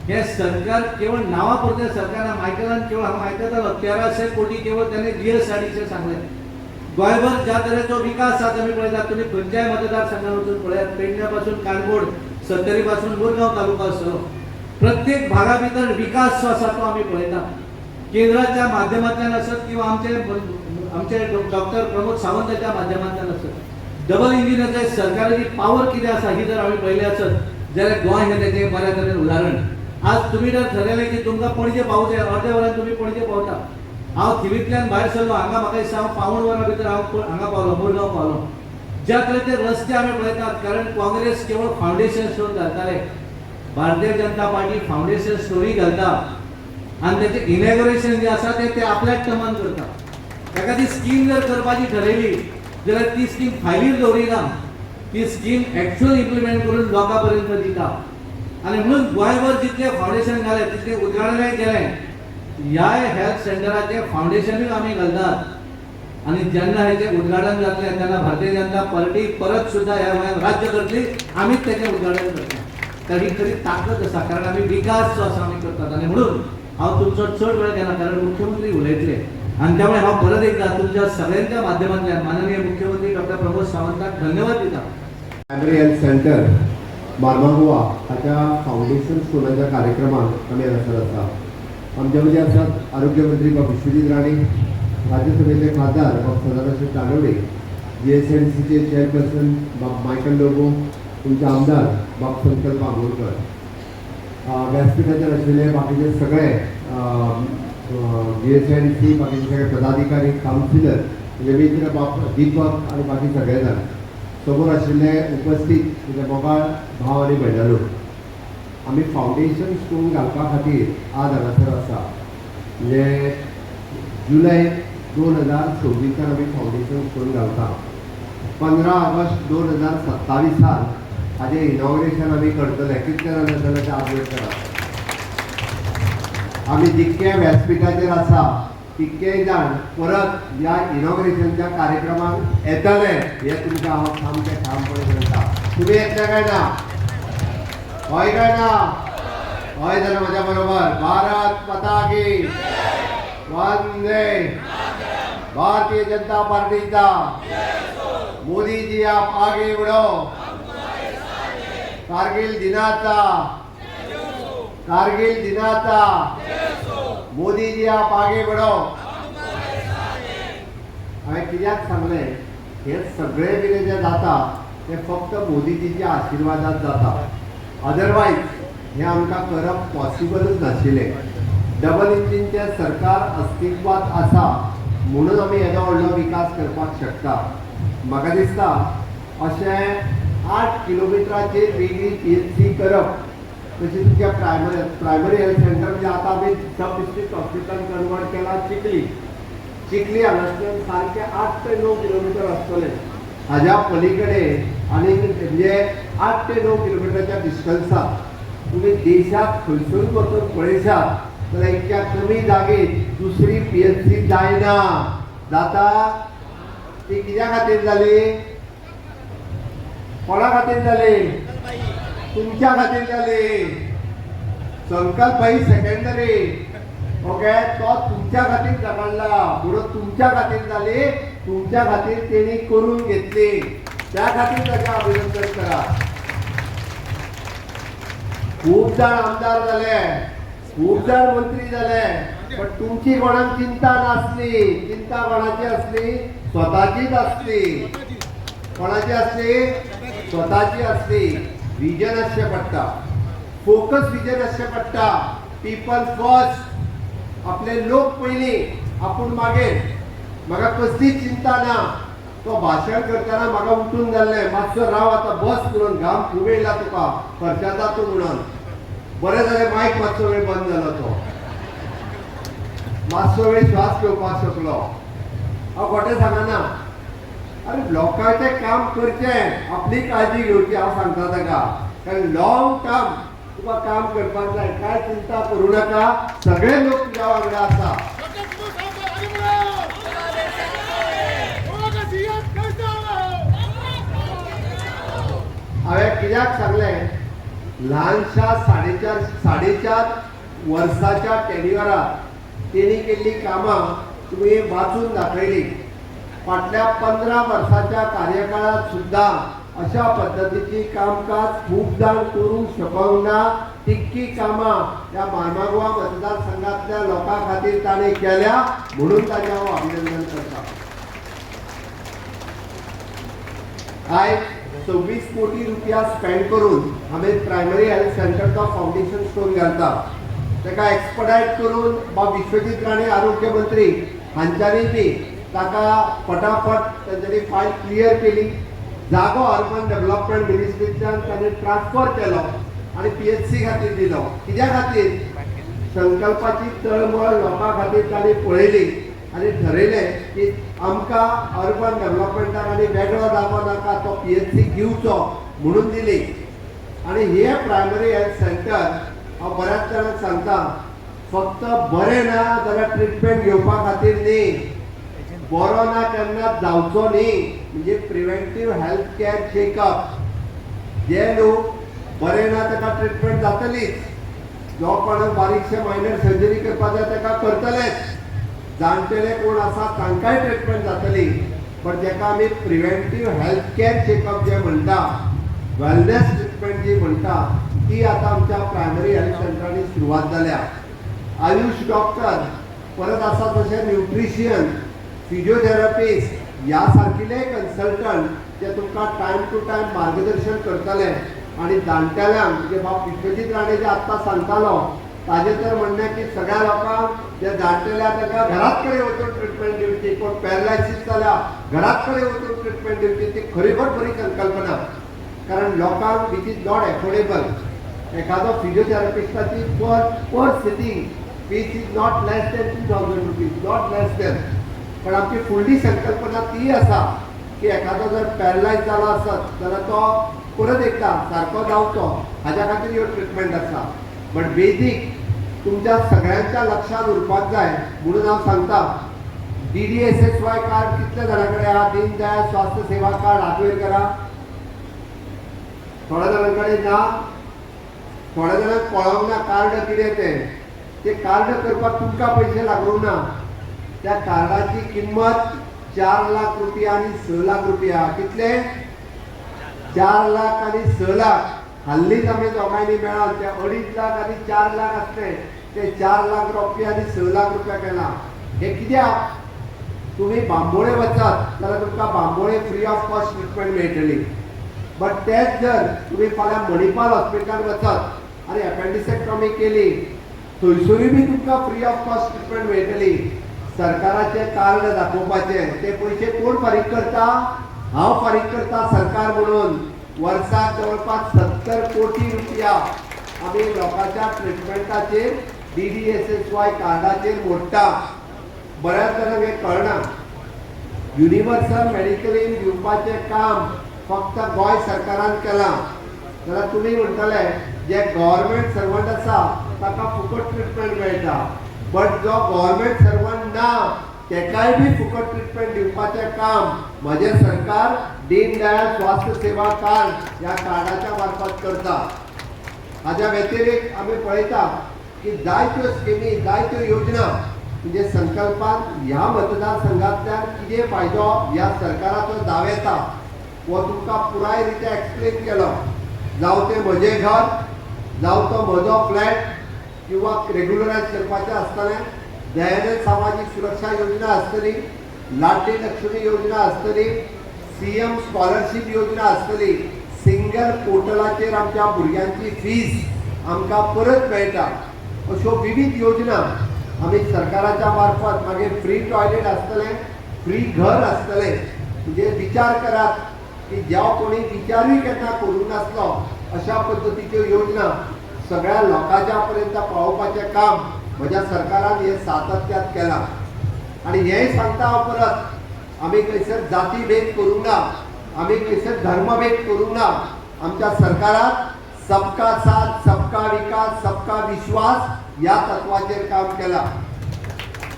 हे सरकार केवळ नांवा पुरते सरकार मायकलान केवळ हांव आयकतालो 1300 कोटी केवळ त्याने GSRDचे सांगले गोंयभर ज्या तरेचो विकास आसा आमी पळयतात तुमी खंयच्याय मतदारसंघात वचून पळयात पेडण्या पासून काणकोण 70 पासून मुरगांव तालुका आसतलो प्रत्येक भागा भितर विकास जो आसा तो आमी पळयतात केंद्राच्या माध्यमांतल्यान आसत किंवा आमचे डॉक्टर प्रमोद सावंताच्या माध्यमांतल्यान आसत डबल इंजिनाचे सरकाराची पावर कितें आसा ही जर आमी पळयली आसत जाल्यार गोंय हे तेजें बऱ्या तरेन उदाहरण आज तुमी जर ठरयलें की तुमकां पणजे पावूं जाय अर्द्या वरान तुमी पणजे पावता हांव थिवींतल्यान भायर सरलो हांगा म्हाका दिसता हांव पावण वरां भितर हांव हांगा पावलो मुरगांव पावलो ज्या तरेचे रस्ते आमी पळयतात कारण काँग्रेस केवळ फावंडेशन स्टोन घालताले Bharatiya Janata party foundation story घालता आनी तेचें इनॉग्रेशन जे आसा ते आपल्याच टर्मान करता एखादी स्कीम जर करपाची ठरयली जाल्यार ती स्कीम फायलीर दवरिना ती स्कीम एक्चुअल इम्प्लिमेंट करून लोकां पर्यंत दिता आनी म्हणून गोंयभर जितले फावंडेशन घाले तितले उजवाडाय केलें ह्या हेल्थ सेंटराचे फावंडेशनूय आमी घालतात आनी जेन्ना हेचें उद्घाटन जातलें तेन्ना भारतीय जनता पार्टी परत सुद्दां ह्या गोंयांत राज्य करतली आमीच तेचें उद्घाटन करता तर ही खरी ताकद आसा कारण आमी विकास जो आसा आमी करतात आनी म्हणून हांव तुमचो चड वेळ घेना कारण मुख्यमंत्री उलयतले आनी त्यामुळे हांव परत एकदा तुमच्या सगळ्यांच्या माध्यमांतल्यान माननीय मुख्यमंत्री डॉक्टर प्रमोद सावंताक धन्यवाद दिता प्रायमरी हेल्थ सेंटर मारमागोवा हाच्या फावंडेशन स्टोनाच्या कार्यक्रमात आमी हजर आसा आमचे मदीं आसात आरोग्य मंत्री बाब विश्वजीत राणे राज्यसभेचे खासदार बाब सदानंद कानवडे GSNDCचे चेअरपर्सन बाब मायकल लोबो तुमचे आमदार बाब संकल्प आंबोडकर व्यासपीठाचेर आशिल्ले बाकीचे सगळे GSNDC बाकीचे सगळे पदाधिकारी कावन्सिलर रवींद्र बाब दीपक आनी बाकी सगळे जाण समोर आशिल्ले उपस्थित तुजे मोगाळ भाव आनी भयणालो आमी फावंडेशन स्टोन घालपा खातीर आज हांगासर आसा म्हणजे जुलय 2026 आमी फावंडेशन स्टोन घालता 15 ऑगस्ट 2027 हाजें इनॉग्रेशन आमी करतले कितले जाण जाल्यार आज वेट करा आमी जितके व्यासपीठाचेर आसा तितकेय जाण परत ह्या इनॉग्रेशनच्या कार्यक्रमाक येतले हे तुमकां हांव सामकें ठामपणे सांगता तुमी येतले काय ना हय काय ना हय जाल्यार म्हज्या बरोबर भारत माता की वंदे भारतीय जनता पार्टीचा मोदी जी आप आगे बढ़ो कारगिल दिनाचा मोदी जी आप आगे बढ़ो हांवें कित्याक सांगलें हे सगळे कितें जें जाता तें फक्त मोदीजीच्या आशिर्वादांत जाता अदरवायज हें आमकां करप पॉसिबलच नाशिल्लें डबल इंजिनचें सरकार अस्तित्वात आसा म्हणून आमी येदो व्हडलो विकास करपाक शकता म्हाका दिसता अशें 8 किलोमिटराचेर वेगळी PHC करप तशी तुमच्या प्रायमरी हेल्थ सेंटर म्हणजे आतां आमी सब डिस्ट्रिक्ट हॉस्पिटल कन्वर्ट केला चिखली हांगासल्यान सारके 8 ते 9 किलोमिटर आसतले हाज्या पलीकडे आनी म्हणजे 8 ते 9 किलोमिटरच्या डिस्टन्साक तुम्ही देशात खंयसून वचून पळयशात जाल्यार इतक्या कमी जागेत दुसरी PHC जायना जाता ती कित्या खातीर जाली कोणा खातीर जाली तुमच्या खातीर जाली संकल्प ही सेकंडरी ओके तो तुमच्या खातीर झगडला म्हणून तुमच्या खातीर जाली, तुमच्या खातीर तेणी करून घेतली, त्या खातीर ताका अभिनंदन करा. खूप जाण आमदार झाले, खूप जाण मंत्री झाले, पण तुमची कोणाक चिंता नासली. चिंता कोणाची असली? स्वतःचीच असली. कोणाची असली? स्वतःची असली. विजन असचे पडटा, फोकस विजन असचे पडटा. पीपल फर्स्ट, आपले लोक पयली, आपूण मागीर. म्हाका कसलीच चिंता ना. तो भाशण करतना म्हाका उठून जाल्लें, मातसो राव आता बस म्हणून, घाम खूब येयला तुका, खर्चा जाता म्हणून. बरें जालें मायक मातसो वेळ बंद जालो, तो मातसो वेळ श्वास घेवपाक शकलो. हांव खोटें सांगना. अरे लोकांचें काम करचें, आपली काळजी घेवची, हांव सांगता ताका. कारण लॉंग टर्म तुका काम करपाक जाय, काय चिंता करूं नाका. सगळे लोक तुज्या वांगडा आसा. हांवें कित्याक सांगलें, ल्हानशा 4.5 वर्साच्या टेन्युअरात तेणी केल्ली कामां तुमी वाचून दाखयली. फाटल्या 15 वर्साच्या कार्यकाळात सुद्धा अशा पद्धतीची कामकाज खूप जाण करूंक शकूंक ना. तितकी कामां ह्या मार्मागोवा मतदारसंघातल्या लोकां खातीर ताणें केल्या, म्हणून ताचें हांव अभिनंदन करता. आयज 26 कोटी रुपया स्पेंड करून आमी प्रायमरी हेल्थ सेंटरचो फाउंडेशन स्टोन घालता. ताका एक्सपर्टायज करून विश्वजीत राणे आरोग्य मंत्री हांच्यांनी बी ताका फटाफट तांच्यांनी फायल क्लियर केली. जागो अर्बन डेव्हलपमेंट मिनिस्ट्रींतल्यान ताणें ट्रान्सफर केलो आनी PHC खातीर दिलो. कित्या खातीर? संकल्पाची तळमळ लोकां खातीर ताणें पळयली आनी ठरयलें की आमकां अर्बन डेव्हलपमेंटाक आनी वेगळो जागो नाका, तो PHC घेवचो म्हणून दिली. आनी हे प्रायमरी हेल्थ सेंटर हांव बऱ्याच जाणांक सांगता, फक्त बरें ना जाल्यार ट्रिटमेंट घेवपा खातीर न्ही, बरो ना केन्ना जावचो न्ही, म्हणजे प्रिव्हेंटीव हेल्थ केअर चेकअप. जे लोक बरे ना ताका ट्रिटमेंट जातलीच. जो कोणाक बारीकशे मायनर सर्जरी करपा जाय ताका करतलेच. जाणटेले कोण आसा तांकांय ट्रिटमेंट जातली. पण जेका आमी प्रिव्हेंटीव हेल्थ केअर चेकअप जे म्हणटा, वेलनेस ट्रिटमेंट जी म्हणटा, ती आता आमच्या प्रायमरी हेल्थ सेंटरांनी सुरवात जाल्या. आयुष डॉक्टर, परत आसा तशे न्यूट्रिशियन, फिजिओथेरपिस्ट ह्या सारकिले कन्सल्टंट जे तुमकां टायम टू टायम मार्गदर्शन करतले. आणि जाणटेल्यांक म्हणजे बाब विश्वजीत राणे जे आत्ता सांगतालो ताजे तर म्हणणें की सगळ्या लोकांक जे जाणटेल्या ताका घरात कडेन वचून ट्रिटमेंट दिवची, कोण पॅरलायसीस जाल्या घरात कडेन वचून ट्रिटमेंट दिवची, ती खरीखर बरी संकल्पना. कारण लोकांक विच इज नॉट एफोर्डेबल. एखादो फिजिओथेरपिस्टाची per sitting fees is not less than 2000 rupees, not less than. पण आमची फुडली संकल्पना ती आसा की एखादो जर पॅरलायज जालो आसत जाल्यार तो परत एकदा सारको जावचो, हाज्या खातीर ह्यो ट्रिटमेंट आसा. बट बेजीक तुमच्या सगळ्यांच्या लक्षात उरपाक जाय म्हणून हांव सांगता, DDSSY कार्ड कितल्या जाणां कडेन आहा? दीनदयाळ स्वास्थ्य सेवा कार्ड हातवेर करा. थोड्या जाणां कडेन ना, थोड्या जाणांक कळोंक ना कार्ड कितें ते कार्ड करपाक तुमकां पयशे लागूंक ना. त्या कार्डाची किंमत 4 लाख रुपया आणि 6 लाख रुपया. कितले? 4 लाख आणि 6 लाख. हल्लीच आम्ही दोघांनी मेळान ते 2.5 लाख आणि 4 लाख असते ते 4 लाख रुपया आणि 6 लाख रुपया केला. हे कित्याक? तुम्ही बांबोळे वचात जाल्यार तुमकां Bambolim free of cost treatment मेळटली. बट तेच जर तुम्ही फाल्यां मणिपाल हॉस्पिटलांत वचत आणि एपेंडिसेक्टॉमी केली, थंयसरूय बी तुमकां फ्री ऑफ कॉस्ट ट्रिटमेंट मेळटली. सरकाराचे कार्ड दाखोवपाचे, ते पयशे कोण फारीक करता? हांव फारीक करता सरकार म्हणून. वर्साक जवळपास 70 कोटी रुपया आम्ही लोकांच्या ट्रिटमेंटाचेर DDSSY कार्डाचेर मोडटा. बऱ्याच जाणांक हे कळना. युनिवर्सल मेडिकल एड दिवपाचें काम फक्त गोंय सरकारान केलां. जाल्यार तुमी म्हणटले जे गव्हर्मेंट सर्वंट आसा ताका फुकट ट्रिटमेंट मेळटा. बट जो गव्हर्मेंट सर्वंट ना तेकाय बी फुकट ट्रिटमेंट दिवपाचें काम म्हजें सरकार दीनदयाळ स्वास्थ्य सेवा कार्ड ह्या कार्डाच्या मार्फत करता. हाज्या व्यतिरिक्त आमी पळयता की जायत्यो स्किमी जायत्यो योजना म्हणजे संकल्पान ह्या मतदारसंघातल्यान कितें फायदो ह्या सरकाराचो जाव येता हो तुमकां पुराय रित्या एक्सप्लेन केलो. जावं तें म्हजें घर, जावं तो म्हजो फ्लॅट किंवा रेग्युलरायज करपाचें आसतलें, दयानंद सामाजीक सुरक्षा योजना आसतली, लाडली लक्ष्मी योजना आसतली, CM स्कॉलरशीप योजना आसतली, सिंगल पोर्टलाचेर आमच्या भुरग्यांची फीज आमकां परत मेळटा, अश्यो विविध योजना आमी सरकाराच्या मार्फत. मागीर फ्री टॉयलेट आसतलें, फ्री घर आसतलें. म्हणजे विचार करात की ज्या कोणी विचारूय केन्ना करूंक नासलो अशा पद्दतीच्यो योजना सगळ्या लोकांच्या पर्यंत पावोवपाचें काम म्हज्या सरकारान हे सातत्यात केलां. आनी हेंय सांगता हांव परत, आमी खंयसर जाती भेद करूंक ना, आमी खंयसर धर्मभेद करूंक ना. आमच्या सरकारान सबका साथ, सबका विकास, सबका विश्वास ह्या तत्वाचेर काम केलां.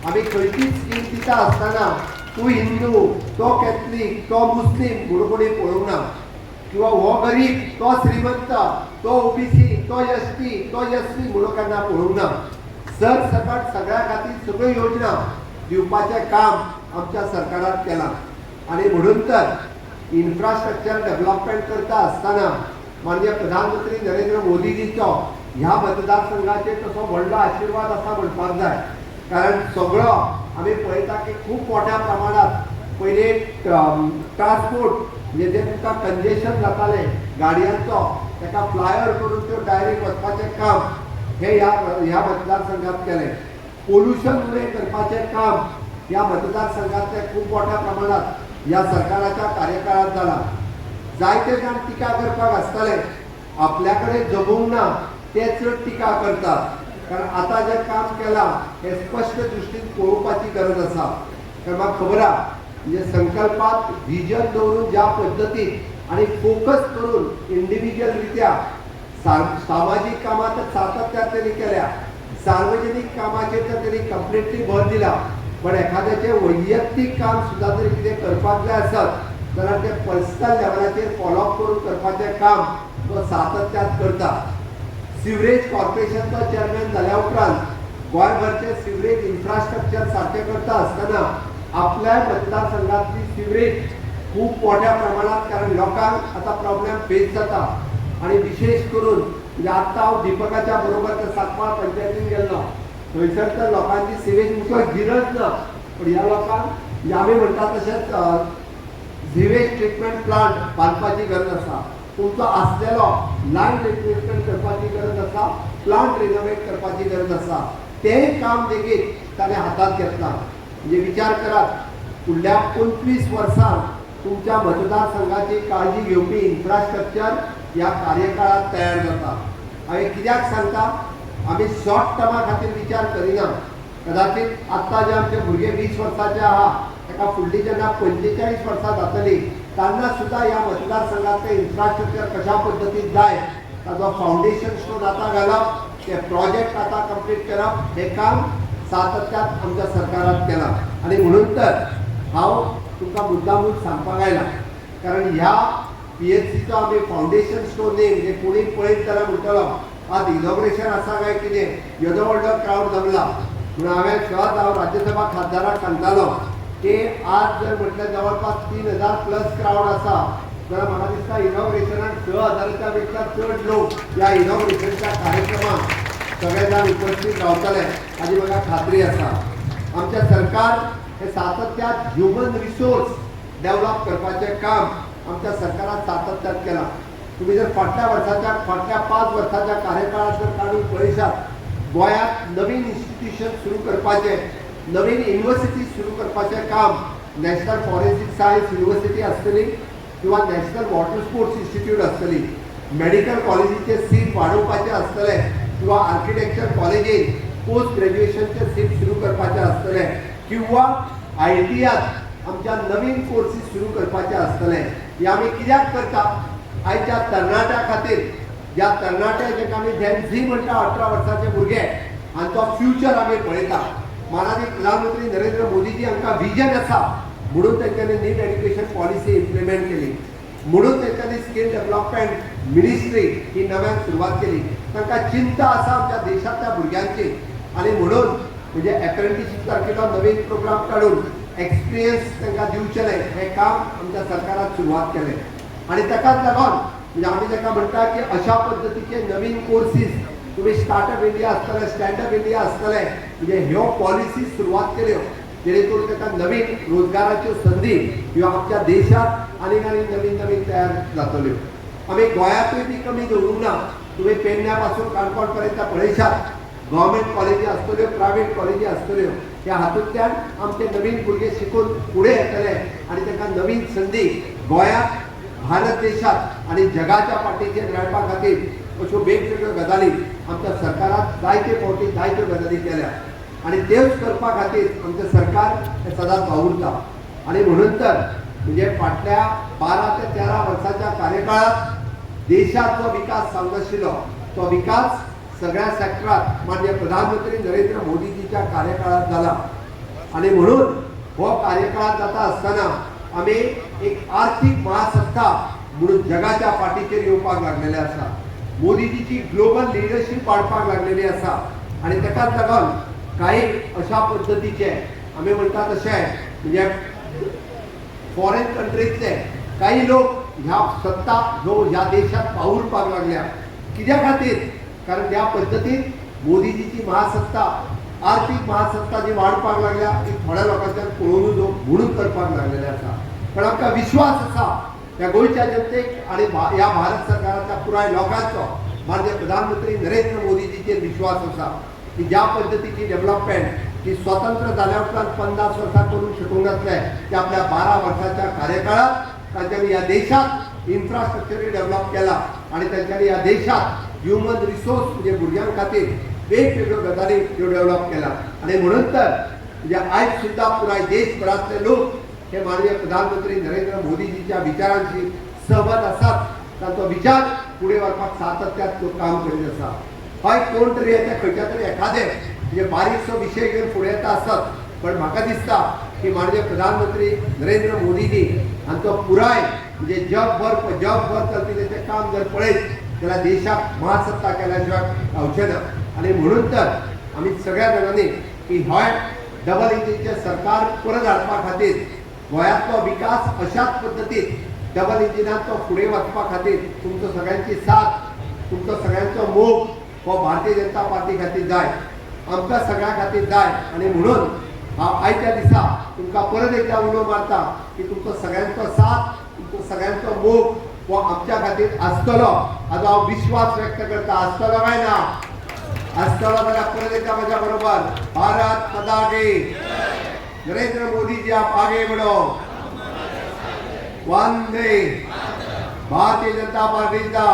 आमी खंयचीच स्कीम दिता आसतना तूं हिंदू, तो कॅथलीक, तो मुस्लीम म्हणून कोणी पळोवंक ना, किंवा हो गरीब, तो श्रीमंत, तो OBC, तो ST, तो SC म्हणून केन्ना पळोवंक ना. सरसकट सगळ्या खातीर सगळ्यो योजना दिवपाचें काम आमच्या सरकारान केलां. आनी म्हणून तर इन्फ्रास्ट्रक्चर डेव्हलपमेंट करता आसतना माननीय प्रधानमंत्री नरेंद्र मोदीजीचो ह्या मतदारसंघाचेर तसो व्हडलो आशिर्वाद आसा म्हणपाक जाय. कारण सगळो आमी पळयता की खूब मोठ्या प्रमाणात पयले ट्रान्सपोर्ट म्हणजे जे तुमकां कंजेशन जातालें गाडयांचो ताका फ्लायओव्हर करून त्यो डायरेक्ट वचपाचें काम हे ह्या मतदारसंघात केलें. पोल्युशन उणें करपाचें काम ह्या मतदारसंघातले खूब मोठ्या प्रमाणात ह्या सरकाराच्या कार्यकाळात जालां. जायते जाण टिका करपाक आसतले, आपल्या कडेन जमूंक ना ते चड टिका करतात. कारण आतां जें काम केलां हें स्पश्ट दृश्टीन पळोवपाची गरज आसा. कारण म्हाका खबर आहा म्हणजे संकल्पात व्हिजन दवरून ज्या पद्दतीन आनी फोकस करून इंडिव्हिज्युअल रित्या सामाजीक कामां तर सातत्यान तरी केल्या, सार्वजनीक कामाचेर तर तरी कंप्लिटली भर दिला. पण एखाद्याचें वैयक्तीक काम सुद्दां जर कितें करपाक जाय आसत जाल्यार तें पर्सनल लेवलाचेर फॉलोअप करून करपाचें काम तो सातत्यान करता. सिवरेज कॉर्पोरेशनचो चेअरमॅन जाल्या उपरांत गोंयभरचें सिवरेज इन्फ्रास्ट्रक्चर सारकें करता आसतना आपल्या मतदारसंघातली सिवरेज खूब मोठ्या प्रमाणात, कारण लोकांक आतां प्रॉब्लेम फेस जाता. आनी विशेष करून म्हणजे आत्तां हांव दिपकाच्या बरोबर त्या सांकवाळ पंचायतीन गेल्लो, थंयसर तर लोकांची सिवेज मुखार गिरज ना. पण ह्या लोकांक आमी म्हणटा तशेंच सिवेज ट्रिटमेंट प्लांट बांदपाची गरज आसा. तुमचो आसलेलो लायन रिप्लेसमेंट करपाची गरज आसा, प्लांट रिनोवेट करपाची गरज आसा. तें काम लेगीत ताणें हातांत घेतलां. म्हणजे विचार करात, फुडल्या 25 वर्सांत तुमच्या मतदारसंघाची काळजी घेवपी इन्फ्रास्ट्रक्चर ह्या कार्यकाळात तयार जाता. हांवें कित्याक सांगता, आमी शॉर्ट टर्मा खातीर विचार करिना. कदाचित आत्तां जे आमचे भुरगे 20 वर्साचे आहा ताका फुडली जेन्ना 45 वर्सां जातली तेन्ना सुद्दां ह्या मतदारसंघातलें इन्फ्रास्ट्रक्चर कशा पद्दतीन जाय ताजो फावंडेशन स्टोन आतां घालप, ते प्रोजेक्ट आतां कंप्लीट करप, हें काम सातत्यान आमच्या सरकारान केलां. आनी म्हणून तर हांव तुमकां मुद्दामून सांगपाक आयलां, कारण ह्या PHCचो आमी फावंडेशन स्टोन न्ही म्हणजे कोणी पळयत जाल्यार म्हणटलो आज इनॉग्रेशन आसा काय कितें, येदो व्हडलो क्रावड जमला. म्हणून हांवें सहज हांव राज्यसभा खासदाराक सांगतालो की आज जर म्हटल्यार जवळपास 3000 प्लस क्रावड आसा जाल्यार म्हाका दिसता इनॉग्रेशनाक 6000च्या पेक्षा चड लोक ह्या इनॉग्रेशनच्या कार्यक्रमाक सगळे जाण उपस्थित रावतले हाची म्हाका खात्री आसा. आमचें सरकार हे सातत्यान ह्युमन रिसोर्स डेव्हलप करपाचें काम आमच्या सरकारान सातत्यान केलां. तुम्ही जर फाटल्या 5 वर्साच्या कार्यकाळात जर काढून पळयशात, गोंयांत नवीन इन्स्टिट्यूशन सुरू करपाचे, नवीन युनिव्हर्सिटी सुरू करपाचें काम नॅशनल फॉरेन्सिक सायन्स युनिव्हर्सिटी आसतली किंवा नॅशनल वॉटर स्पोर्ट्स इन्स्टिट्यूट आसतली, मेडिकल कॉलेजीचे सीट वाडोवपाचे आसतले किंवा आर्किटेक्चर कॉलेजीन पोस्ट ग्रॅज्युएशनचे सीट सुरू करपाचे आसतले किंवा ITआत आमच्या नवीन कोर्सीस सुरू करपाचे आसतले. हे आमी कित्याक करता? आयच्या तरणाट्या खातीर, ज्या तरणाटे जेका आमी जेन-झी म्हणटा 18 वर्साचे भुरगे, हांचो फ्युचर आमी पळयता. माननीय प्रधानमंत्री नरेंद्र मोदीजी हांकां विजन आसा म्हणून तेंच्यांनी नीट एड्युकेशन पॉलिसी इम्प्लिमेंट केली, म्हणून तेंच्यांनी स्कील डेव्हलपमेंट मिनिस्ट्री ही नव्यान सुरुवात केली. तांकां चिंता आसा आमच्या देशांतल्या भुरग्यांची आणि म्हणून म्हणजे एप्रेंटिसशीप सारकेलो नवीन प्रोग्राम काडून एक्सपिरियन्स तांकां दिवचेले हें काम आमच्या सरकारान सुरवात केलें. आणि ताकाच लागून म्हणजे आमी ताका म्हणटा की अशा पद्दतीचे नवीन कोर्सीस तुम्ही स्टार्टअप इंडिया आसतले स्टँडअप इंडिया आसतले म्हणजे ह्यो पॉलिसी सुरवात केल्यो जेणे करून ताका नवीन रोजगाराच्यो संधी ह्यो आमच्या देशात आनीक आनीक नवीन नवीन तयार जातल्यो. आमी गोंयांतूय ती कमी दवरूंक ना. तुम्ही पेडण्या पासून काणकोण पर्यंत पळयशात गव्हर्मेंट कॉलेजी आसतल्यो प्रायवेट कॉलेजी आसतल्यो त्या हातूंतल्यान आमचे नवीन भुरगे शिकून फुडें येतले आनी तांकां नवीन संदी गोंयांत भारत देशात आणि जगाच्या पाठीचेर मेळपा खातीर अश्यो वेगवेगळ्यो गजाली आमच्या सरकारान जायते फावटी जायत्यो गजाली केल्या आणि तेच करपा खातीर आमचें सरकार हें सदांच वावुरता. आणि म्हणून तर म्हणजे फाटल्या 12 ते 13 वर्साच्या कार्यकाळात देशात जो विकास जावन आशिल्लो तो विकास सगळ्या सेक्टरात माननीय प्रधानमंत्री नरेंद्र मोदीजीच्या कार्यकाळात जाला. आणि म्हणून हो कार्यकाळात जाता आसतना आमी एक आर्थिक महासत्ता म्हणून जगाच्या पाठीचेर येवपाक लागलेले आसा. मोदीजीची ग्लोबल लिडरशीप वाडपाक लागलेली आसा आणि ताकाच लागून काही अशा पद्दतीचे आमी म्हणटा तशें म्हणजे फॉरेन कंट्रीतले काही लोक ह्या सत्ता जो ह्या देशात वावुरपाक लागल्या. कित्या खातीर? कारण त्या पद्दतीन मोदीजीची महासत्ता आर्थिक महासत्ता जी वाडपाक लागल्या ती थोड्या लोकांच्यान पळोवन म्हणून करपाक लागलेले आसा. पण आमकां विश्वास आसा त्या गोंयच्या जनतेक आणि ह्या भारत सरकाराच्या पुराय लोकांचो माननीय प्रधानमंत्री नरेंद्र मोदीजीचेर विश्वास आसा की ज्या पद्दतीची डेव्हलपमेंट ही स्वतंत्र जाल्या उपरांत 50 वर्सां करून शिकूंक नासले ते आपल्या 12 वर्साच्या कार्यकाळात तांच्यांनी ह्या देशात इन्फ्रास्ट्रक्चर डेव्हलप केला आणि तांच्यांनी ह्या देशात ह्युमन रिसोर्स म्हणजे भुरग्यां खातीर वेगवेगळ्यो गजाली ह्यो डेव्हलप केला. आणि म्हणून तर म्हणजे आयज सुद्धा पुराय देशभरातले लोक हे माननीय प्रधानमंत्री नरेंद्र मोदीजीच्या विचारांशी सहमत आसात. तांचो विचार फुडें व्हरपाक सातत्यान तो काम करीत आसा. हय कोण तरी येता खंयच्या तरी एखादे म्हणजे बारीकसो विशय घेवन फुडें येता आसत पण म्हाका दिसता की माननीय प्रधानमंत्री नरेंद्र मोदीजी हांचो पुराय म्हणजे जगभर चलपी तेचें काम जर पळयत जाल्यार देशाक महासत्ता केल्या शिवाय रावचें ना. आणि म्हणून तर आमी सगळ्या जाणांनी की हय डबल इंजिनचें सरकार परत हाडपा खातीर गोंयांतलो विकास अशाच पद्दतीन डबल इंजिनान तो फुडें वचपा खातीर तुमचो सगळ्यांची साथ तुमचो सगळ्यांचो मोग हो भारतीय जनता पार्टी खातीर जाय आमकां सगळ्या खातीर जाय. आणि म्हणून हांव आयच्या दिसा तुमकां परत एकदा उलो मारता की तुमचो सगळ्यांचो साथ तुमचो सगळ्यांचो मोग हो आमच्या खातीर आसतलो हाचो हांव विश्वास व्यक्त करता. आसतलो काय ना? आसतलो जाल्यार परत एकदा म्हज्या बरोबर भारत माता की नरेंद्र मोदी जी आप आगे बढ़ो. वंदे भारतीय जनता पार्टीचा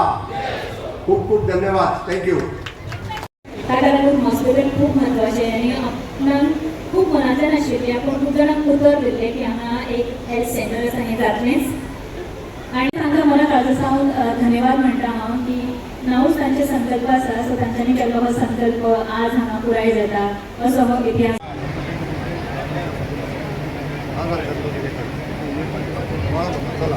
खूप खूप धन्यवाद. थँक्यू. ताका लागून हॉस्पिटल खूप महत्वाचें आनी आपणाक खूप मनांतल्यान आशिल्ली आपूण खूब जाणांक उतर दिल्लें की हांगा एक हेल्थ सेंटर आसा हें जातलेंच. आनी तांकां मना काळजासावन धन्यवाद म्हणटा हांव की नांवूच तांचे संकल्प आसा सो तांच्यांनी केल्लो हो संकल्प आज हांगा पुराय जाता असो हो इतिहास. चला